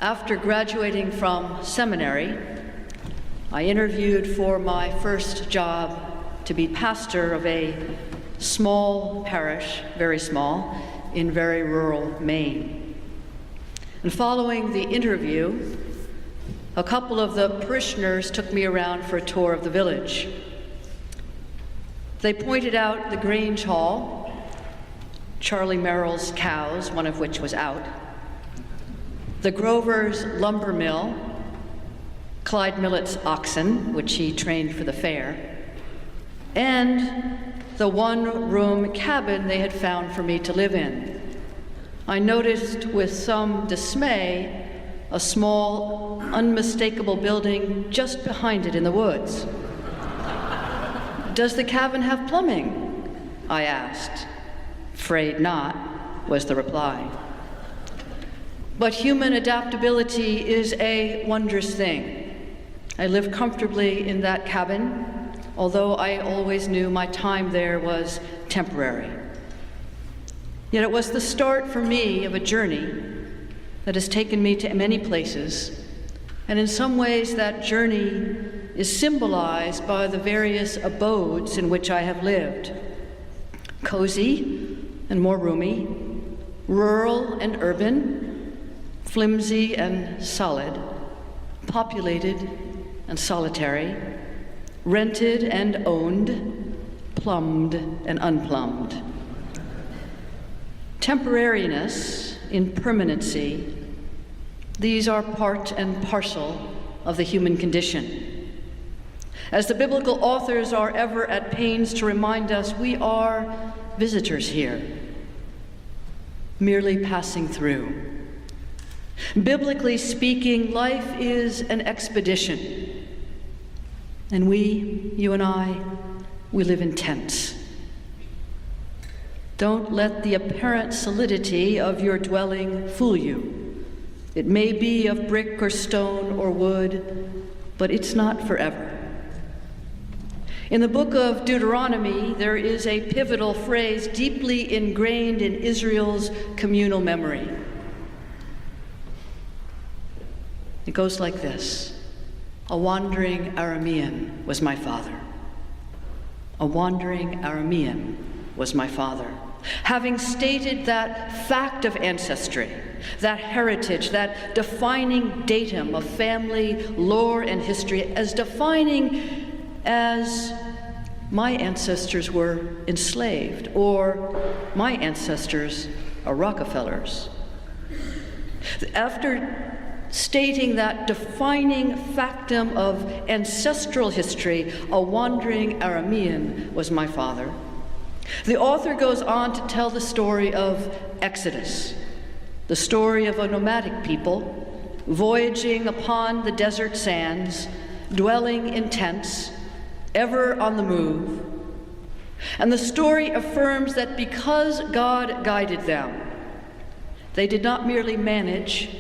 After graduating from seminary, I interviewed for my first job to be pastor of a small parish, very small, in very rural Maine. And following the interview, a couple of the parishioners took me around for a tour of the village. They pointed out the Grange Hall, Charlie Merrill's cows, one of which was out, the Grover's lumber mill, Clyde Millett's oxen, which he trained for the fair, and the one-room cabin they had found for me to live in. I noticed with some dismay a small, unmistakable building just behind it in the woods. "Does the cabin have plumbing?" I asked. "Afraid not," was the reply. But human adaptability is a wondrous thing. I lived comfortably in that cabin, although I always knew my time there was temporary. Yet it was the start for me of a journey that has taken me to many places, and in some ways that journey is symbolized by the various abodes in which I have lived. Cozy and more roomy, rural and urban, flimsy and solid, populated and solitary, rented and owned, plumbed and unplumbed. Temporariness, impermanency, these are part and parcel of the human condition. As the biblical authors are ever at pains to remind us, we are visitors here, merely passing through. Biblically speaking, life is an expedition. And we, you and I, we live in tents. Don't let the apparent solidity of your dwelling fool you. It may be of brick or stone or wood, but it's not forever. In the book of Deuteronomy, there is a pivotal phrase deeply ingrained in Israel's communal memory. It goes like this: "A wandering Aramean was my father. A wandering Aramean was my father." Having stated that fact of ancestry, that heritage, that defining datum of family lore and history, as defining as my ancestors were enslaved, or my ancestors are Rockefellers. After stating that defining factum of ancestral history, a wandering Aramean was my father, the author goes on to tell the story of Exodus, the story of a nomadic people voyaging upon the desert sands, dwelling in tents, ever on the move. And the story affirms that because God guided them, they did not merely manage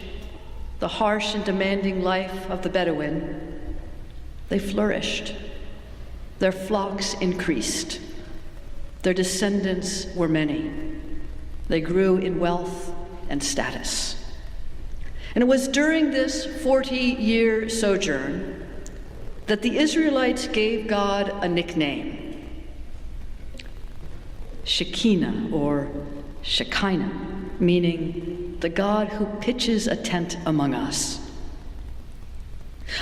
the harsh and demanding life of the Bedouin, they flourished. Their flocks increased. Their descendants were many. They grew in wealth and status. And it was during this 40-year sojourn that the Israelites gave God a nickname, Shekinah or Shekinah, meaning the God who pitches a tent among us.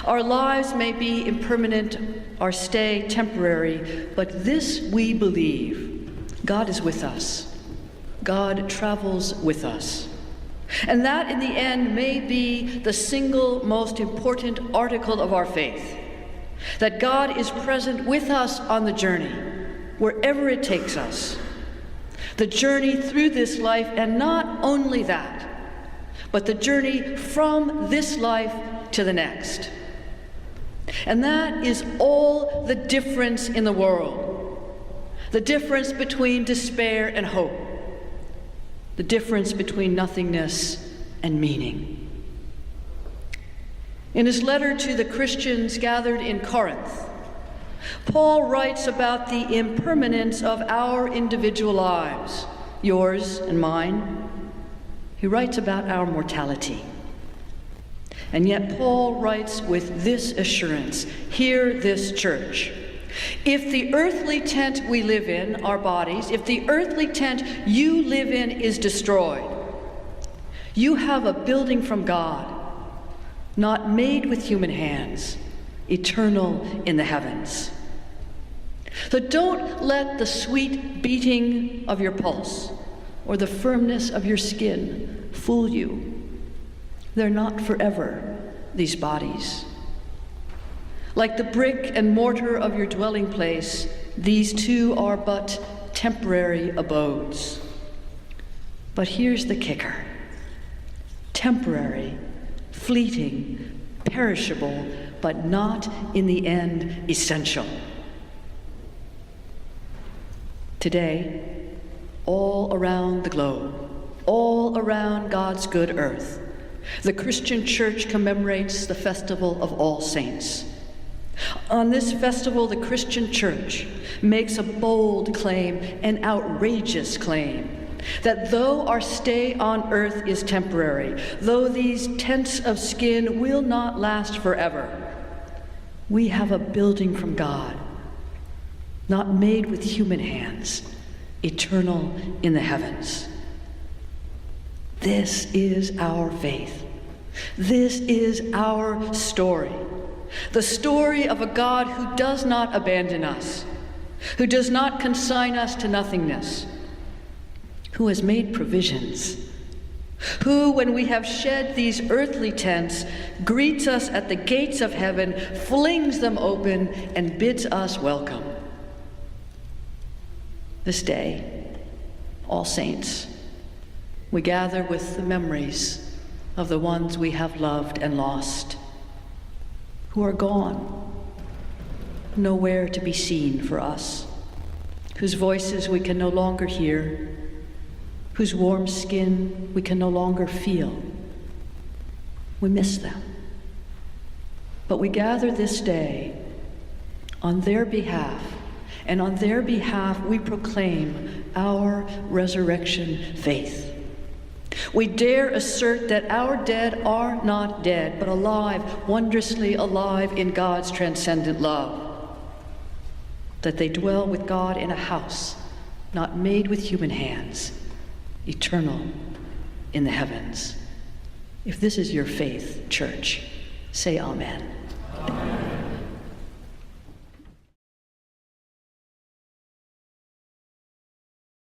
Our lives may be impermanent, our stay temporary, but this we believe: God is with us. God travels with us. And that, in the end, may be the single most important article of our faith, that God is present with us on the journey, wherever it takes us. The journey through this life, and not only that, but the journey from this life to the next. And that is all the difference in the world. The difference between despair and hope. The difference between nothingness and meaning. In his letter to the Christians gathered in Corinth, Paul writes about the impermanence of our individual lives, yours and mine. He writes about our mortality. And yet Paul writes with this assurance, hear this church. If the earthly tent we live in, our bodies, if the earthly tent you live in is destroyed, you have a building from God, not made with human hands, eternal in the heavens. So don't let the sweet beating of your pulse or the firmness of your skin fool you. They're not forever, these bodies. Like the brick and mortar of your dwelling place, these too are but temporary abodes. But here's the kicker. Temporary, fleeting, perishable, but not in the end essential. Today, all around the globe, all around God's good earth, the Christian church commemorates the festival of All Saints. On this festival, the Christian church makes a bold claim, an outrageous claim, that though our stay on earth is temporary, though these tents of skin will not last forever, we have a building from God, not made with human hands, eternal in the heavens. This is our faith. This is our story. The story of a God who does not abandon us, who does not consign us to nothingness, who has made provisions, who, when we have shed these earthly tents, greets us at the gates of heaven, flings them open, and bids us welcome. This day, All Saints, we gather with the memories of the ones we have loved and lost, who are gone, nowhere to be seen for us, whose voices we can no longer hear, whose warm skin we can no longer feel. We miss them. But we gather this day on their behalf, and on their behalf we proclaim our resurrection faith. We dare assert that our dead are not dead, but alive, wondrously alive in God's transcendent love. That they dwell with God in a house not made with human hands, eternal in the heavens. If this is your faith, church, say amen.